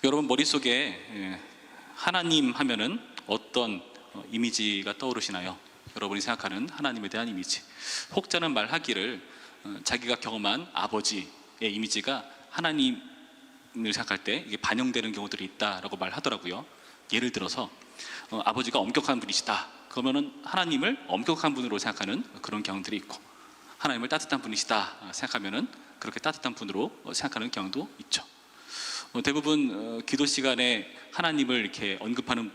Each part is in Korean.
여러분 머릿속에 하나님 하면은 어떤 이미지가 떠오르시나요? 여러분이 생각하는 하나님에 대한 이미지. 혹자는 말하기를 자기가 경험한 아버지의 이미지가 하나님을 생각할 때 이게 반영되는 경우들이 있다라고 말하더라고요. 예를 들어서 아버지가 엄격한 분이시다. 그러면은 하나님을 엄격한 분으로 생각하는 그런 경우들이 있고, 하나님을 따뜻한 분이시다 생각하면은 그렇게 따뜻한 분으로 생각하는 경우도 있죠. 대부분 기도 시간에 하나님을 이렇게 언급하는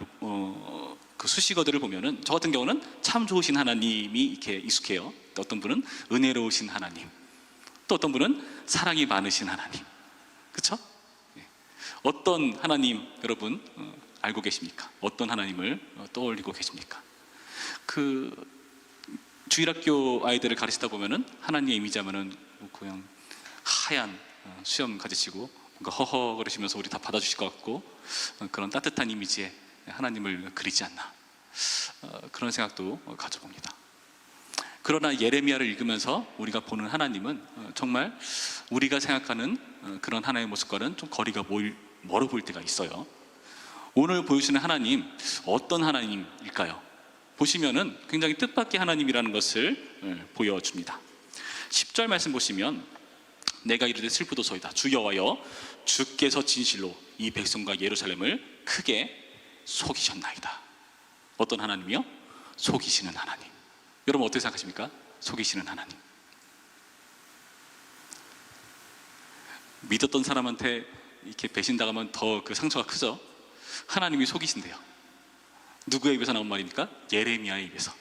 그 수식어들을 보면은 저 같은 경우는 참 좋으신 하나님이 이렇게 익숙해요. 또 어떤 분은 은혜로우신 하나님, 또 어떤 분은 사랑이 많으신 하나님, 그렇죠? 어떤 하나님 여러분 알고 계십니까? 어떤 하나님을 떠올리고 계십니까? 그 주일학교 아이들을 가르치다 보면은 하나님의 이미지하면은 그냥 하얀 수염 가지시고 뭔가 허허 그러시면서 우리 다 받아주실 것 같고, 그런 따뜻한 이미지의 하나님을 그리지 않나, 그런 생각도 가져봅니다. 그러나 예레미야를 읽으면서 우리가 보는 하나님은 정말 우리가 생각하는 그런 하나님의 모습과는 좀 거리가 멀어 보일 때가 있어요. 오늘 보여주시는 하나님 어떤 하나님일까요? 보시면은 굉장히 뜻밖의 하나님이라는 것을 보여줍니다. 10절 말씀 보시면 내가 이르되 슬프도소이다. 주 여호와여, 주께서 진실로 이 백성과 예루살렘을 크게 속이셨나이다. 어떤 하나님이요? 속이시는 하나님. 여러분 어떻게 생각하십니까? 속이시는 하나님. 믿었던 사람한테 이렇게 배신당하면 더 그 상처가 크죠. 하나님이 속이신대요. 누구의 입에서 나온 말입니까? 예레미야의 입에서.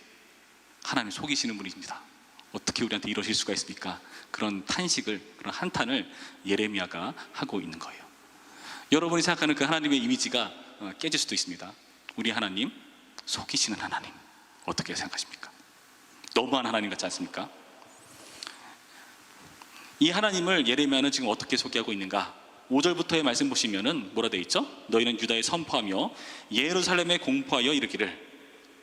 하나님 속이시는 분이십니다. 어떻게 우리한테 이러실 수가 있습니까? 그런 탄식을, 그런 한탄을 예레미야가 하고 있는 거예요. 여러분이 생각하는 그 하나님의 이미지가 깨질 수도 있습니다. 우리 하나님 속이시는 하나님, 어떻게 생각하십니까? 너무한 하나님 같지 않습니까? 이 하나님을 예레미야는 지금 어떻게 소개하고 있는가? 5절부터의 말씀 보시면은 뭐라 되어 있죠? 너희는 유다에 선포하며 예루살렘에 공포하여 이르기를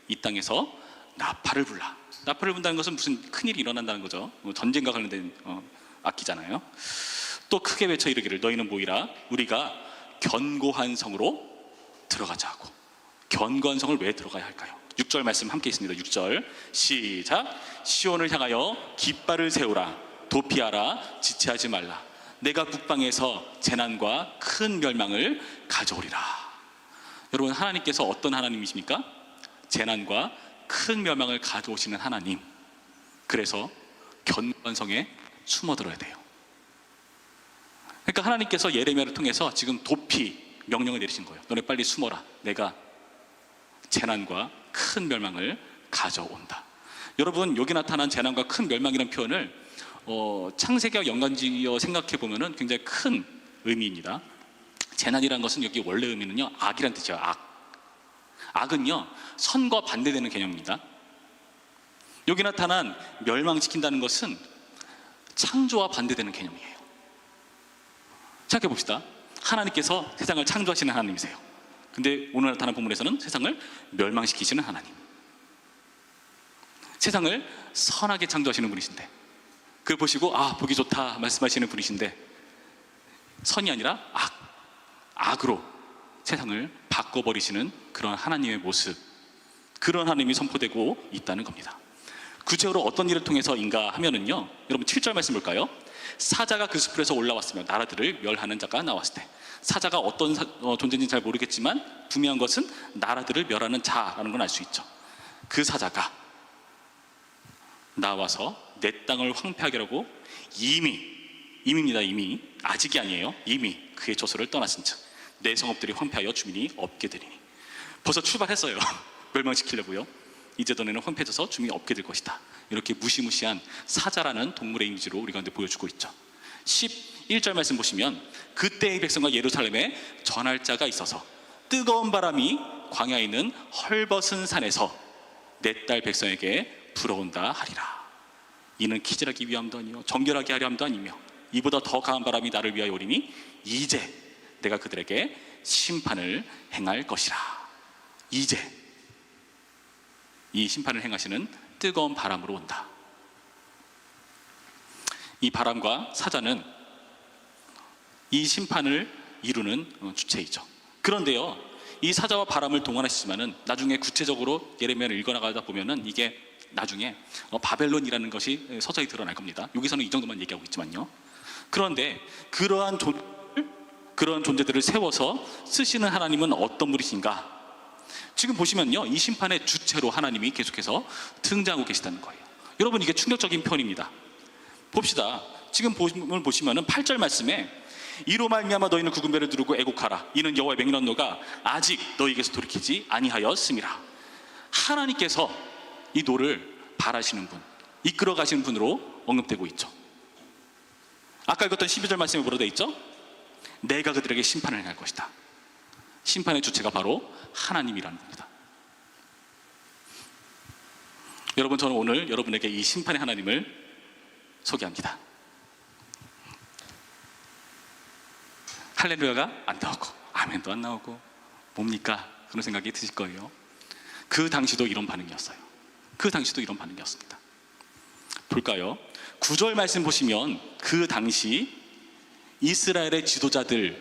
이 땅에서 나팔을 불라. 나팔을 분다는 것은 무슨 큰일이 일어난다는 거죠. 전쟁과 관련된 악기잖아요. 또 크게 외쳐 이르기를 너희는 모이라 우리가 견고한 성으로 들어가자 하고. 견고한 성을 왜 들어가야 할까요? 6절 말씀 함께 있습니다. 6절 시작. 시온을 향하여 깃발을 세우라. 도피하라. 지체하지 말라. 내가 북방에서 재난과 큰 멸망을 가져오리라. 여러분 하나님께서 어떤 하나님이십니까? 재난과 큰 멸망을 가져오시는 하나님. 그래서 견고한 성에 숨어들어야 돼요. 그러니까 하나님께서 예레미야를 통해서 지금 도피 명령을 내리신 거예요. 너네 빨리 숨어라. 내가 재난과 큰 멸망을 가져온다. 여러분 여기 나타난 재난과 큰 멸망이라는 표현을 창세기와 연관지어 생각해 보면은 굉장히 큰 의미입니다. 재난이라는 것은 여기 원래 의미는요 악이란 뜻이에요. 악은요 선과 반대되는 개념입니다. 여기 나타난 멸망시킨다는 것은 창조와 반대되는 개념이에요. 생각해 봅시다. 하나님께서 세상을 창조하시는 하나님이세요. 근데 오늘 나타난 본문에서는 세상을 멸망시키시는 하나님. 세상을 선하게 창조하시는 분이신데 그걸 보시고 보기 좋다 말씀하시는 분이신데 선이 아니라 악으로 세상을 바꿔버리시는 그런 하나님의 모습, 그런 하나님이 선포되고 있다는 겁니다. 구체적으로 어떤 일을 통해서인가 하면은요, 여러분 7절 말씀 볼까요? 사자가 그 숲에서 올라왔으며 나라들을 멸하는 자가 나왔을 때. 사자가 어떤 존재인지 잘 모르겠지만 분명한 것은 나라들을 멸하는 자라는 건 알 수 있죠. 그 사자가 나와서 내 땅을 황폐하게 하고 이미입니다. 이미 아직이 아니에요. 이미 그의 조소를 떠났은 즉 내 성읍들이 황폐하여 주민이 없게 되리니. 벌써 출발했어요. 멸망시키려고요. 이제 너네는 황폐해져서 주민이 없게 될 것이다. 이렇게 무시무시한 사자라는 동물의 이미지로 우리 가운데 보여주고 있죠. 11절 말씀 보시면 그때의 백성과 예루살렘에 전할 자가 있어서 뜨거운 바람이 광야에 있는 헐벗은 산에서 내 딸 백성에게 불어온다 하리라. 이는 기절하기 위함도 아니요 정결하게 하려 함도 아니며 이보다 더 강한 바람이 나를 위하여 오리니 이제 내가 그들에게 심판을 행할 것이라. 이제 이 심판을 행하시는 뜨거운 바람으로 온다. 이 바람과 사자는 이 심판을 이루는 주체이죠. 그런데요, 이 사자와 바람을 동원하시지만은 나중에 구체적으로 예레미야를 읽어나가다 보면은 이게 나중에 바벨론이라는 것이 서서히 드러날 겁니다. 여기서는 이 정도만 얘기하고 있지만요. 그런데 그런 존재들을 세워서 쓰시는 하나님은 어떤 분이신가? 지금 보시면요, 이 심판의 주체로 하나님이 계속해서 등장하고 계시다는 거예요. 여러분, 이게 충격적인 표현입니다. 봅시다. 지금 보시면은 8절 말씀에 이로 말미암아 너희는 굵은 배를 두르고 애곡하라. 이는 여호와의 맹인언노가 아직 너희에게서 돌이키지 아니하였음이라. 하나님께서 이 노를 바라시는 분, 이끌어 가시는 분으로 언급되고 있죠. 아까 읽었던 12절 말씀에 뭐로 되어 있죠? 내가 그들에게 심판을 행할 것이다. 심판의 주체가 바로 하나님이라는 겁니다. 여러분, 저는 오늘 여러분에게 이 심판의 하나님을 소개합니다. 할렐루야가 안 나오고 아멘도 안 나오고 뭡니까? 그런 생각이 드실 거예요. 그 당시도 이런 반응이었어요. 그 당시도 이런 반응이었습니다. 볼까요? 9절 말씀 보시면 그 당시 이스라엘의 지도자들의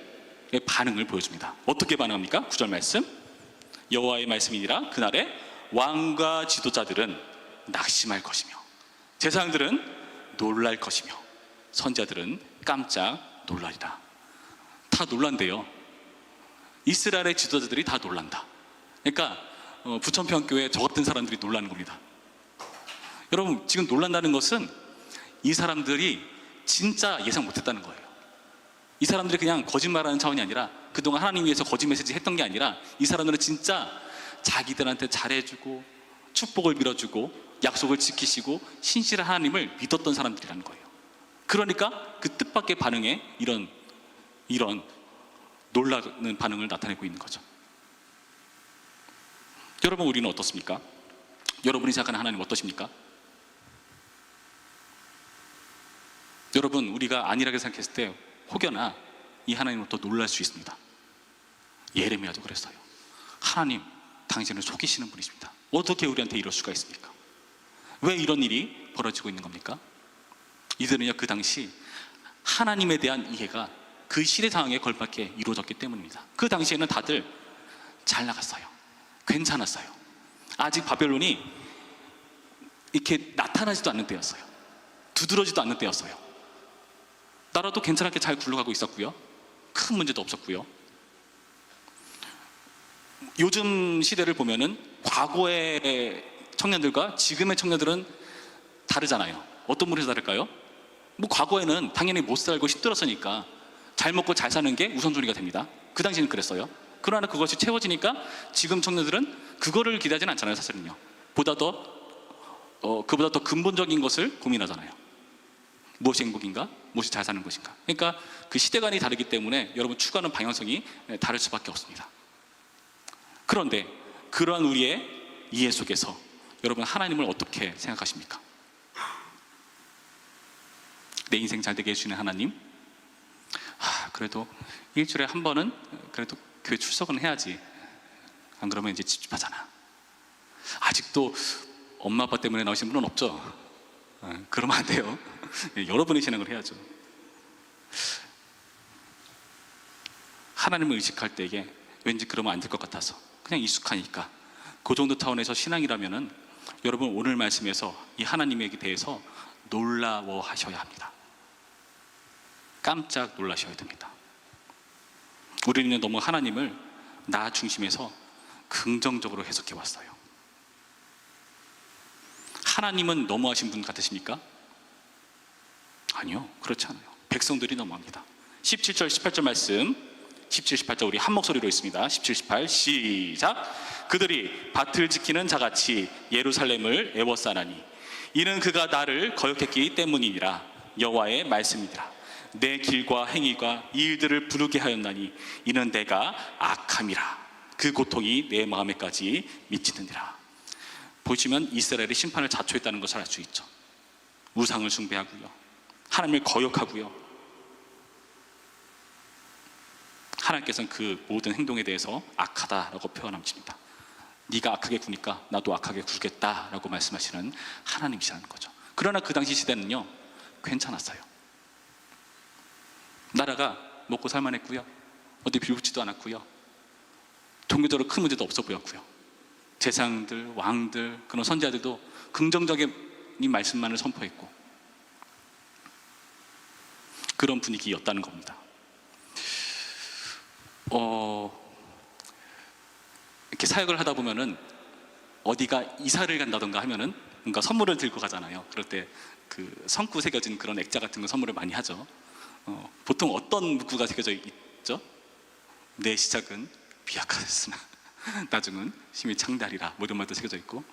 반응을 보여줍니다. 어떻게 반응합니까? 9절 말씀, 여호와의 말씀이니라. 그날에 왕과 지도자들은 낙심할 것이며 제사장들은 놀랄 것이며 선지자들은 깜짝 놀라리라. 다 놀란대요. 이스라엘의 지도자들이 다 놀란다. 그러니까 부천평교회 저 같은 사람들이 놀라는 겁니다. 여러분, 지금 놀란다는 것은 이 사람들이 진짜 예상 못했다는 거예요. 이 사람들이 그냥 거짓말하는 차원이 아니라, 그동안 하나님 위해서 거짓 메시지 했던 게 아니라, 이 사람들은 진짜 자기들한테 잘해주고 축복을 밀어주고 약속을 지키시고 신실한 하나님을 믿었던 사람들이라는 거예요. 그러니까 그 뜻밖의 반응에 이런 놀라는 반응을 나타내고 있는 거죠. 여러분, 우리는 어떻습니까? 여러분이 생각하는 하나님 어떠십니까? 여러분, 우리가 안일하게 생각했을 때 혹여나 이 하나님으로부터 놀랄 수 있습니다. 예레미야도 그랬어요. 하나님, 당신을 속이시는 분이십니다. 어떻게 우리한테 이럴 수가 있습니까? 왜 이런 일이 벌어지고 있는 겁니까? 이들은요, 그 당시 하나님에 대한 이해가 그 시대 상황에 걸맞게 이루어졌기 때문입니다. 그 당시에는 다들 잘 나갔어요. 괜찮았어요. 아직 바벨론이 이렇게 나타나지도 않는 때였어요. 두드러지도 않는 때였어요. 나라도 괜찮게 잘 굴러가고 있었고요. 큰 문제도 없었고요. 요즘 시대를 보면은 과거의 청년들과 지금의 청년들은 다르잖아요. 어떤 분에서 다를까요? 뭐 과거에는 당연히 못 살고 힘들었으니까 잘 먹고 잘 사는 게 우선순위가 됩니다. 그 당시에는 그랬어요. 그러나 그것이 채워지니까 지금 청년들은 그거를 기대하지는 않잖아요. 사실은요. 그보다 더 근본적인 것을 고민하잖아요. 무엇이 행복인가? 무엇이 잘 사는 것인가? 그러니까 그 시대관이 다르기 때문에 여러분 추구하는 방향성이 다를 수밖에 없습니다. 그런데 그러한 우리의 이해 속에서 여러분, 하나님을 어떻게 생각하십니까? 내 인생 잘 되게 해주시는 하나님? 그래도 일주일에 한 번은 그래도 교회 출석은 해야지. 안 그러면 이제 찝찝하잖아. 아직도 엄마 아빠 때문에 나오신 분은 없죠? 그러면 안 돼요. 여러분의 신앙을 해야죠. 하나님을 의식할 때에 왠지 그러면 안 될 것 같아서 그냥 익숙하니까 그 정도 차원에서 신앙이라면은 여러분, 오늘 말씀에서 이 하나님에 대해서 놀라워하셔야 합니다. 깜짝 놀라셔야 됩니다. 우리는 너무 하나님을 나 중심에서 긍정적으로 해석해 왔어요. 하나님은 너무하신 분 같으십니까? 아니요, 그렇지 않아요. 백성들이 너무합니다. 17절 18절 말씀, 17, 18절 우리 한 목소리로 있습니다. 17, 18 시작. 그들이 밭을 지키는 자같이 예루살렘을 애워싸나니 이는 그가 나를 거역했기 때문이니라. 여호와의 말씀이니라. 내 길과 행위가 이 일들을 부르게 하였나니 이는 내가 악함이라. 그 고통이 내 마음에까지 미치느니라. 보시면 이스라엘이 심판을 자초했다는 것을 알 수 있죠. 우상을 숭배하고요, 하나님을 거역하고요. 하나님께서는 그 모든 행동에 대해서 악하다라고 표현하십니다. 네가 악하게 구니까 나도 악하게 굴겠다라고 말씀하시는 하나님이시라는 거죠. 그러나 그 당시 시대는요, 괜찮았어요. 나라가 먹고 살만했고요, 어디 빌붙지도 않았고요. 종교적으로 큰 문제도 없어 보였고요. 제사장들, 왕들, 그런 선지자들도 긍정적인 이 말씀만을 선포했고, 그런 분위기였다는 겁니다. 이렇게 사역을 하다 보면은 어디가 이사를 간다던가 하면은 뭔가 선물을 들고 가잖아요. 그럴 때 그 성구 새겨진 그런 액자 같은 거 선물을 많이 하죠. 보통 어떤 문구가 새겨져 있죠? 내 시작은 비약하였으나 나중은 힘이 창대하리라, 뭐 이런 말도 새겨져 있고,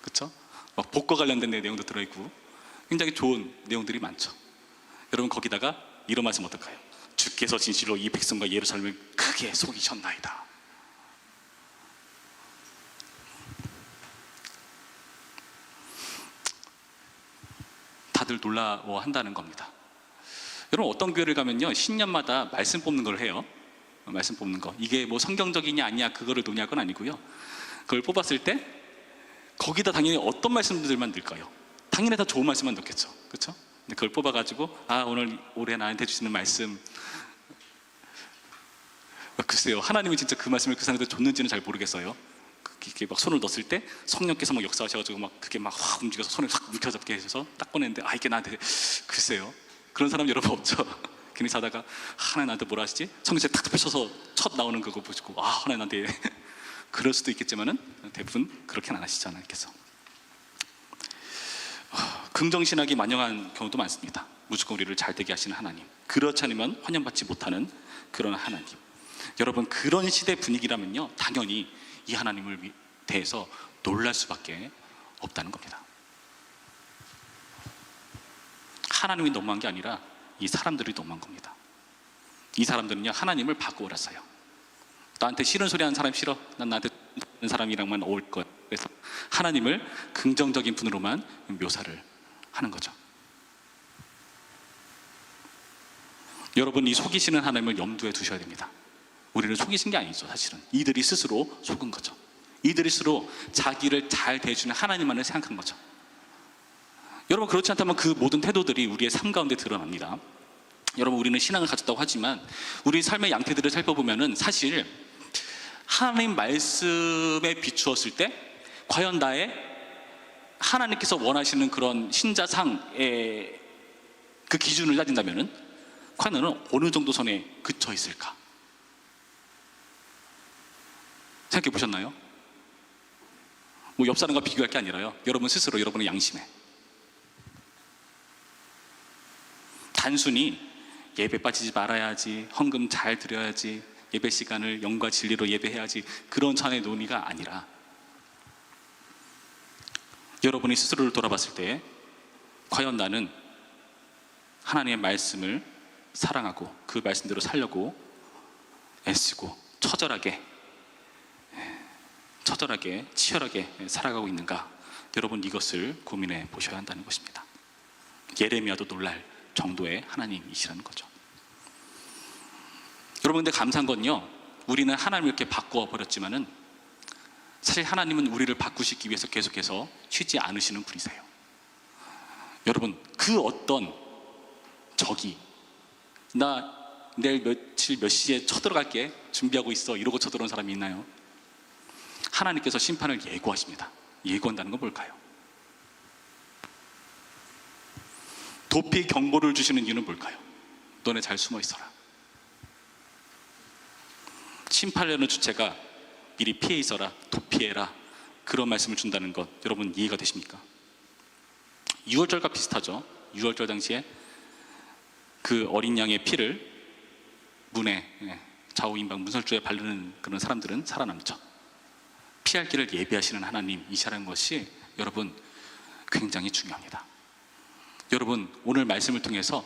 그렇죠? 막 복과 관련된 내용도 들어있고 굉장히 좋은 내용들이 많죠. 여러분, 거기다가 이런 말씀 어떨까요? 주께서 진실로 이 백성과 예루살렘을 크게 속이셨나이다. 다들 놀라워한다는 겁니다. 여러분, 어떤 교회를 가면요, 신년마다 말씀 뽑는 걸 해요. 말씀 뽑는 거, 이게 뭐 성경적이냐 아니냐 그거를 논의할 건 아니고요. 그걸 뽑았을 때 거기다 당연히 어떤 말씀들만 넣을까요? 당연히 다 좋은 말씀만 넣겠죠, 그렇죠? 근데 그걸 뽑아가지고 오늘 올해 나한테 주시는 말씀, 글쎄요, 하나님이 진짜 그 말씀을 그 사람한테 줬는지는 잘 모르겠어요. 이렇게 막 손을 넣었을 때 성령께서 막 역사하셔가지고 막 그게 막 확 움직여서 손을 확 움켜잡게 해서 딱 꺼냈는데 이게 나한테, 글쎄요, 그런 사람 여러분 없죠? 괜히 자다가 하나님 나한테 뭐라 하시지? 성경책 탁 펼쳐서 첫 나오는 그거 보시고 하나님 나한테 그럴 수도 있겠지만은 대부분 그렇게는 안 하시지 않겠어. 긍정신학이 만영한 경우도 많습니다. 무조건 우리를 잘되게 하시는 하나님, 그렇지 않으면 환영받지 못하는 그런 하나님. 여러분, 그런 시대 분위기라면요, 당연히 이 하나님을 대해서 놀랄 수밖에 없다는 겁니다. 하나님이 너무한 게 아니라 이 사람들이 너무한 겁니다. 이 사람들은요, 하나님을 바꿔버렸어요. 나한테 싫은 소리 하는 사람 싫어, 난 나한테 싫은 사람이랑만 어울 거야. 그래서 하나님을 긍정적인 분으로만 묘사를 하는 거죠. 여러분, 이 속이시는 하나님을 염두에 두셔야 됩니다. 우리를 속이신 게 아니죠. 사실은 이들이 스스로 속은 거죠. 이들이 스스로 자기를 잘 대해주는 하나님만을 생각한 거죠. 여러분, 그렇지 않다면 그 모든 태도들이 우리의 삶 가운데 드러납니다. 여러분, 우리는 신앙을 가졌다고 하지만 우리 삶의 양태들을 살펴보면은 사실 하나님 말씀에 비추었을 때 과연 나의 하나님께서 원하시는 그런 신자상의 그 기준을 따진다면은 과연 너는 어느 정도 선에 그쳐 있을까? 생각해 보셨나요? 뭐 옆 사람과 비교할 게 아니라요, 여러분 스스로 여러분의 양심에 단순히 예배 빠지지 말아야지, 헌금 잘 드려야지, 예배 시간을 영과 진리로 예배해야지, 그런 찬의 논의가 아니라 여러분이 스스로를 돌아봤을 때 과연 나는 하나님의 말씀을 사랑하고 그 말씀대로 살려고 애쓰고 처절하게 치열하게 살아가고 있는가? 여러분, 이것을 고민해 보셔야 한다는 것입니다. 예레미야도 놀랄 정도의 하나님이시라는 거죠. 여러분, 근데 감사한 건요, 우리는 하나님을 이렇게 바꿔 버렸지만은 사실 하나님은 우리를 바꾸시기 위해서 계속해서 쉬지 않으시는 분이세요. 여러분, 그 어떤 적이 나 내일 며칠 몇 시에 쳐들어갈게 준비하고 있어 이러고 쳐들어온 사람이 있나요? 하나님께서 심판을 예고하십니다. 예고한다는 건 뭘까요? 도피 경보를 주시는 이유는 뭘까요? 너네 잘 숨어 있어라. 심판하려는 주체가 미리 피해 있어라, 도피해라, 그런 말씀을 준다는 것, 여러분 이해가 되십니까? 유월절과 비슷하죠. 유월절 당시에 그 어린 양의 피를 문에, 좌우임방 문설주에 바르는 그런 사람들은 살아남죠. 피할 길을 예비하시는 하나님이시라는 것이 여러분 굉장히 중요합니다. 여러분, 오늘 말씀을 통해서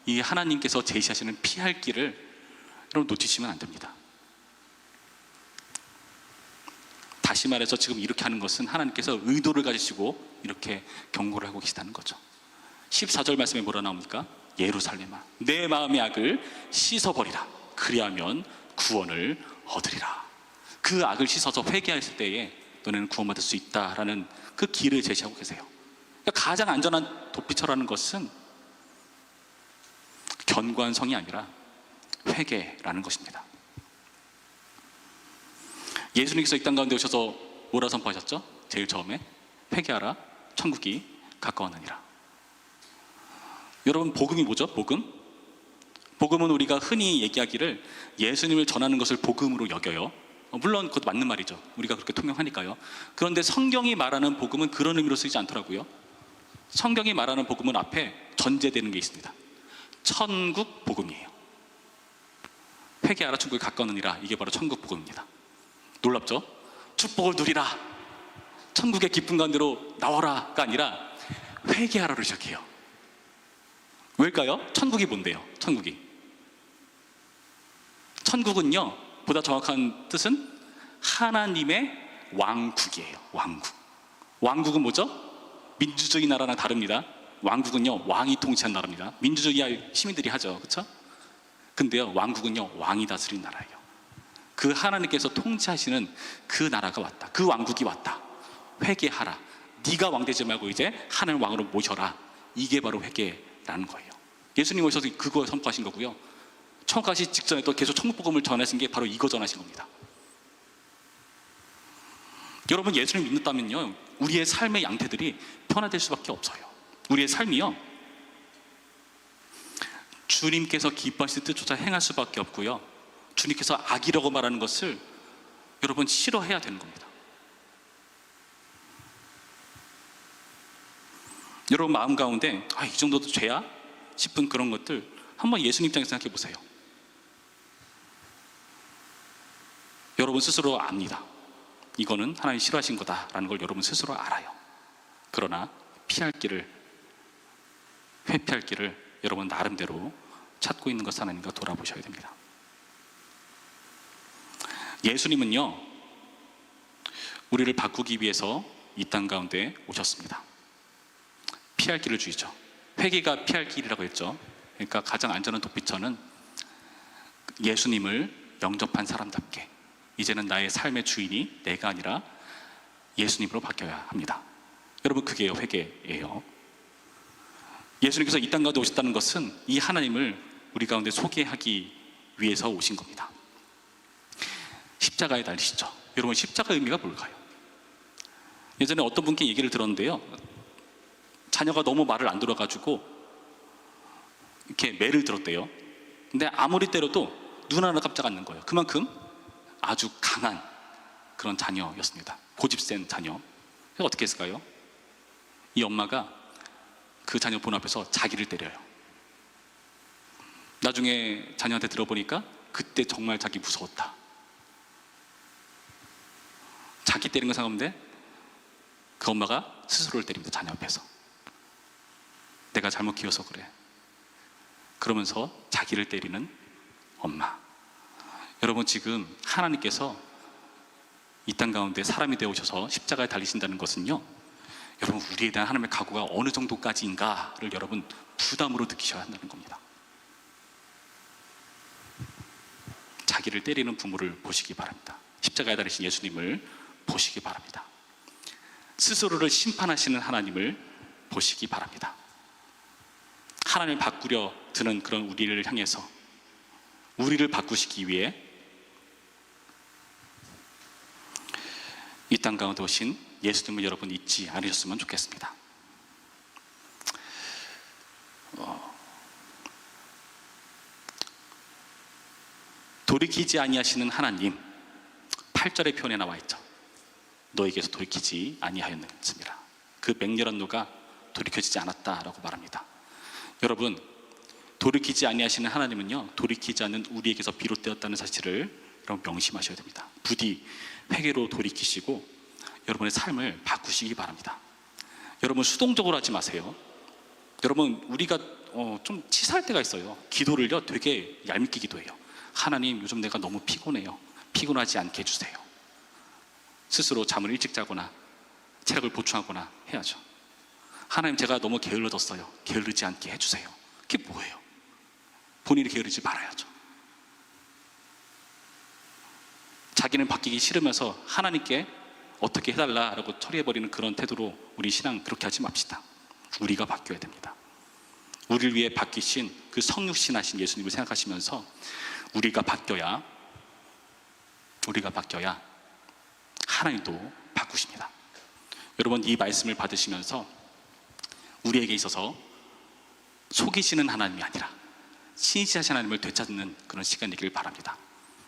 이 하나님께서 제시하시는 피할 길을 여러분 놓치시면 안 됩니다. 다시 말해서 지금 이렇게 하는 것은 하나님께서 의도를 가지시고 이렇게 경고를 하고 계시다는 거죠. 14절 말씀에 뭐라 나옵니까? 예루살렘아, 내 마음의 악을 씻어버리라, 그리하면 구원을 얻으리라. 그 악을 씻어서 회개했을 때에 너네는 구원받을 수 있다라는 그 길을 제시하고 계세요. 그러니까 가장 안전한 도피처라는 것은 견고한 성이 아니라 회개라는 것입니다. 예수님께서 이 땅 가운데 오셔서 뭐라 선포하셨죠? 제일 처음에 회개하라, 천국이 가까웠느니라. 여러분, 복음이 뭐죠? 복음은 우리가 흔히 얘기하기를 예수님을 전하는 것을 복음으로 여겨요. 물론 그것도 맞는 말이죠. 우리가 그렇게 통용하니까요. 그런데 성경이 말하는 복음은 그런 의미로 쓰이지 않더라고요. 성경이 말하는 복음은 앞에 전제되는 게 있습니다. 천국 복음이에요. 회개하라, 천국이 가까웠느니라. 이게 바로 천국 복음입니다. 놀랍죠? 축복을 누리라, 천국의 기쁨 가운데로 나와라가 아니라 회개하라로 시작해요. 왜일까요? 천국이 뭔데요? 천국은요, 보다 정확한 뜻은 하나님의 왕국이에요. 왕국은 뭐죠? 민주주의 나라랑 다릅니다. 왕국은요, 왕이 통치한 나라입니다. 민주주의 시민들이 하죠, 그렇죠? 근데요, 왕국은요, 왕이 다스린 나라예요. 그 하나님께서 통치하시는 그 나라가 왔다. 그 왕국이 왔다. 회개하라. 네가 왕 되지 말고 이제 하나님 왕으로 모셔라. 이게 바로 회개라는 거예요. 예수님 오셔서 그거 선포하신 거고요. 천국 가시 직전에 또 계속 천국 복음을 전하신 게 바로 이거 전하신 겁니다. 여러분, 예수님 믿는다면요, 우리의 삶의 양태들이 변화될 수밖에 없어요. 우리의 삶이요, 주님께서 기뻐하실 뜻조차 행할 수밖에 없고요, 주님께서 악이라고 말하는 것을 여러분 싫어해야 되는 겁니다. 여러분 마음 가운데 이 정도도 죄야? 싶은 그런 것들 한번 예수님 입장에서 생각해 보세요. 여러분 스스로 압니다. 이거는 하나님 싫어하신 거다라는 걸 여러분 스스로 알아요. 그러나 회피할 길을 여러분 나름대로 찾고 있는 것 하나님과 돌아보셔야 됩니다. 예수님은요, 우리를 바꾸기 위해서 이 땅 가운데 오셨습니다. 피할 길을 주시죠. 회개가 피할 길이라고 했죠. 그러니까 가장 안전한 도피처는 예수님을 영접한 사람답게 이제는 나의 삶의 주인이 내가 아니라 예수님으로 바뀌어야 합니다. 여러분, 그게 회개예요. 예수님께서 이 땅 가운데 오셨다는 것은 이 하나님을 우리 가운데 소개하기 위해서 오신 겁니다. 십자가에 달리시죠. 여러분, 십자가 의미가 뭘까요? 예전에 어떤 분께 얘기를 들었는데요, 자녀가 너무 말을 안 들어가지고 이렇게 매를 들었대요. 근데 아무리 때려도 눈 하나 깜짝 않는 거예요. 그만큼 아주 강한 그런 자녀였습니다. 고집센 자녀. 그래서 어떻게 했을까요? 이 엄마가 그 자녀 본 앞에서 자기를 때려요. 나중에 자녀한테 들어보니까 그때 정말 자기 무서웠다. 자기 때린 건 상관없는데 그 엄마가 스스로를 때립니다. 자녀 앞에서. 내가 잘못 키워서 그래. 그러면서 자기를 때리는 엄마. 여러분, 지금 하나님께서 이 땅 가운데 사람이 되어 오셔서 십자가에 달리신다는 것은요, 여러분, 우리에 대한 하나님의 각오가 어느 정도까지인가를 여러분 부담으로 느끼셔야 한다는 겁니다. 자기를 때리는 부모를 보시기 바랍니다. 십자가에 달리신 예수님을 보시기 바랍니다. 스스로를 심판하시는 하나님을 보시기 바랍니다. 하나님을 바꾸려 드는 그런 우리를 향해서 우리를 바꾸시기 위해 이 땅 가운데 오신 예수님을 여러분 잊지 않으셨으면 좋겠습니다. 돌이키지 아니하시는 하나님, 8절의 표현에 나와 있죠. 너에게서 돌이키지 아니하였느니라. 그 맹렬한 노가 돌이켜지지 않았다라고 말합니다. 여러분, 돌이키지 아니하시는 하나님은요, 돌이키지 않는 우리에게서 비롯되었다는 사실을 여러분 명심하셔야 됩니다. 부디 회개로 돌이키시고 여러분의 삶을 바꾸시기 바랍니다. 여러분, 수동적으로 하지 마세요. 여러분, 우리가 좀 치사할 때가 있어요. 기도를요 되게 얄밉게 기도해요. 하나님, 요즘 내가 너무 피곤해요. 피곤하지 않게 해주세요. 스스로 잠을 일찍 자거나 체력을 보충하거나 해야죠. 하나님, 제가 너무 게을러졌어요. 게으르지 않게 해주세요. 그게 뭐예요? 본인이 게으르지 말아야죠. 자기는 바뀌기 싫으면서 하나님께 어떻게 해달라라고 처리해버리는 그런 태도로 우리 신앙 그렇게 하지 맙시다. 우리가 바뀌어야 됩니다. 우리를 위해 바뀌신 그 성육신하신 예수님을 생각하시면서 우리가 바뀌어야 하나님도 바꾸십니다. 여러분, 이 말씀을 받으시면서 우리에게 있어서 속이시는 하나님이 아니라 신실하신 하나님을 되찾는 그런 시간이길 바랍니다.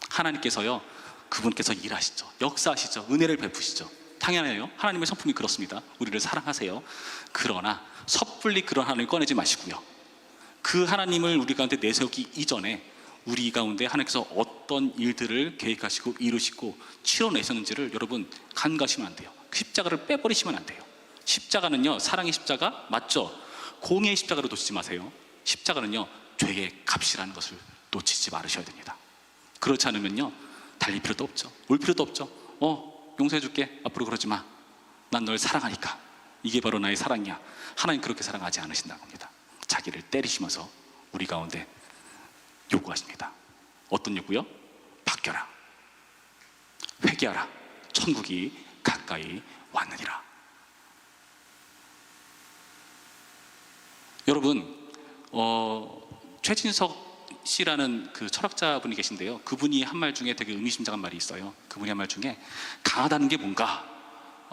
하나님께서요, 그분께서 일하시죠. 역사하시죠. 은혜를 베푸시죠. 당연해요. 하나님의 성품이 그렇습니다. 우리를 사랑하세요. 그러나 섣불리 그런 하나님을 꺼내지 마시고요, 그 하나님을 우리 가운데 내세우기 이전에 우리 가운데 하나님께서 어떤 일들을 계획하시고 이루시고 치러내셨는지를 여러분 간과하시면 안 돼요. 십자가를 빼버리시면 안 돼요. 십자가는요, 사랑의 십자가 맞죠? 공의의 십자가로 놓치지 마세요. 십자가는요, 죄의 값이라는 것을 놓치지 말으셔야 됩니다. 그렇지 않으면요, 달릴 필요도 없죠. 올 필요도 없죠. 용서해 줄게, 앞으로 그러지 마, 난 널 사랑하니까. 이게 바로 나의 사랑이야. 하나님 그렇게 사랑하지 않으신다고 합니다. 자기를 때리시면서 우리 가운데 요구하십니다. 어떤 요구요? 바뀌어라, 회개하라, 천국이 가까이 왔느니라. 여러분, 최진석 씨라는 그 철학자분이 계신데요, 그분이 한 말 중에 되게 의미심장한 말이 있어요. 그분이 한 말 중에 강하다는 게 뭔가,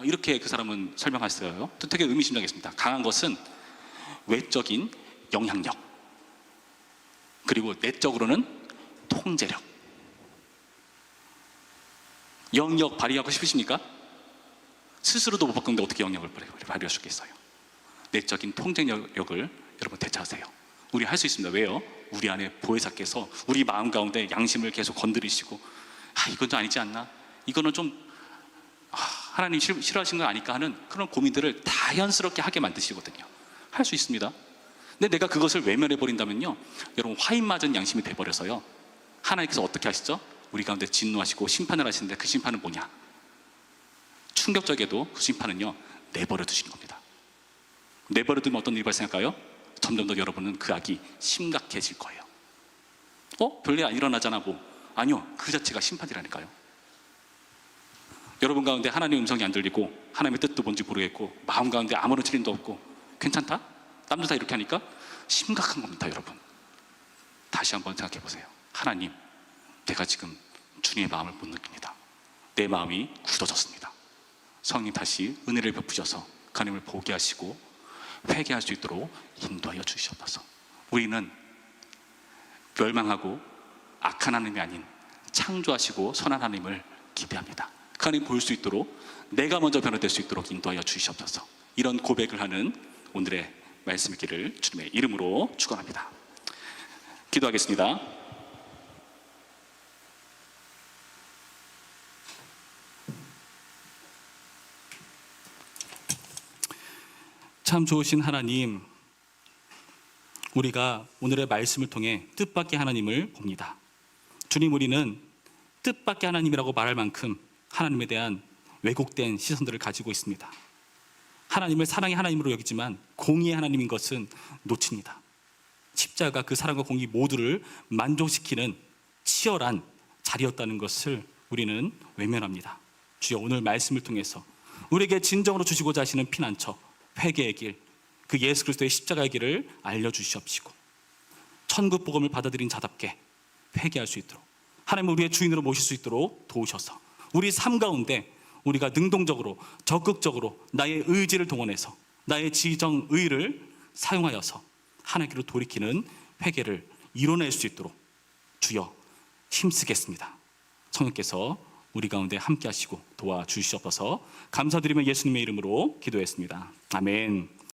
이렇게 그 사람은 설명하셨어요. 또 되게 의미심장했습니다. 강한 것은 외적인 영향력, 그리고 내적으로는 통제력. 영역 발휘하고 싶으십니까? 스스로도 못 바꾸는데 어떻게 영역을 발휘할 수 있겠어요? 내적인 통제력을 여러분 되찾으세요. 우리 할 수 있습니다. 왜요? 우리 안에 보혜사께서 우리 마음 가운데 양심을 계속 건드리시고, 이건 좀 아니지 않나? 이거는 좀 하나님 싫어하시는 거 아닐까 하는 그런 고민들을 자연스럽게 하게 만드시거든요. 할 수 있습니다. 근데 내가 그것을 외면해 버린다면요, 여러분 화인 맞은 양심이 돼버려서요, 하나님께서 어떻게 하시죠? 우리 가운데 진노하시고 심판을 하시는데, 그 심판은 뭐냐? 충격적에도 그 심판은요, 내버려 두신 겁니다. 내버려 두면 어떤 일이 발생할까요? 점점 더 여러분은 그 악이 심각해질 거예요. 별일 안 일어나잖아 뭐. 아니요, 그 자체가 심판이라니까요. 여러분 가운데 하나님의 음성이 안 들리고 하나님의 뜻도 뭔지 모르겠고 마음 가운데 아무런 책임도 없고 괜찮다? 남들 다 이렇게 하니까 심각한 겁니다. 여러분, 다시 한번 생각해 보세요. 하나님, 내가 지금 주님의 마음을 못 느낍니다. 내 마음이 굳어졌습니다. 성령 다시 은혜를 베푸셔서 하나님을 보게 하시고 회개할 수 있도록 인도하여 주시옵소서. 우리는 멸망하고 악한 하나님이 아닌 창조하시고 선한 하나님을 기대합니다. 그 하나님 볼 수 있도록, 내가 먼저 변화될 수 있도록 인도하여 주시옵소서. 이런 고백을 하는 오늘의 말씀의 길을 주님의 이름으로 축원합니다. 기도하겠습니다. 참 좋으신 하나님, 우리가 오늘의 말씀을 통해 뜻밖의 하나님을 봅니다. 주님, 우리는 뜻밖의 하나님이라고 말할 만큼 하나님에 대한 왜곡된 시선들을 가지고 있습니다. 하나님을 사랑의 하나님으로 여기지만 공의의 하나님인 것은 놓칩니다. 십자가 그 사랑과 공의 모두를 만족시키는 치열한 자리였다는 것을 우리는 외면합니다. 주여, 오늘 말씀을 통해서 우리에게 진정으로 주시고자 하시는 피난처, 회개의 길, 그 예수 그리스도의 십자가의 길을 알려주시옵시고 천국 복음을 받아들인 자답게 회개할 수 있도록, 하나님을 우리의 주인으로 모실 수 있도록 도우셔서 우리 삶 가운데 우리가 능동적으로 적극적으로 나의 의지를 동원해서 나의 지정의를 사용하여서 하나님께로 돌이키는 회개를 이뤄낼 수 있도록 주여 힘쓰겠습니다. 성령께서 우리 가운데 함께 하시고 도와주시옵소서. 감사드리며 예수님의 이름으로 기도했습니다. 아멘.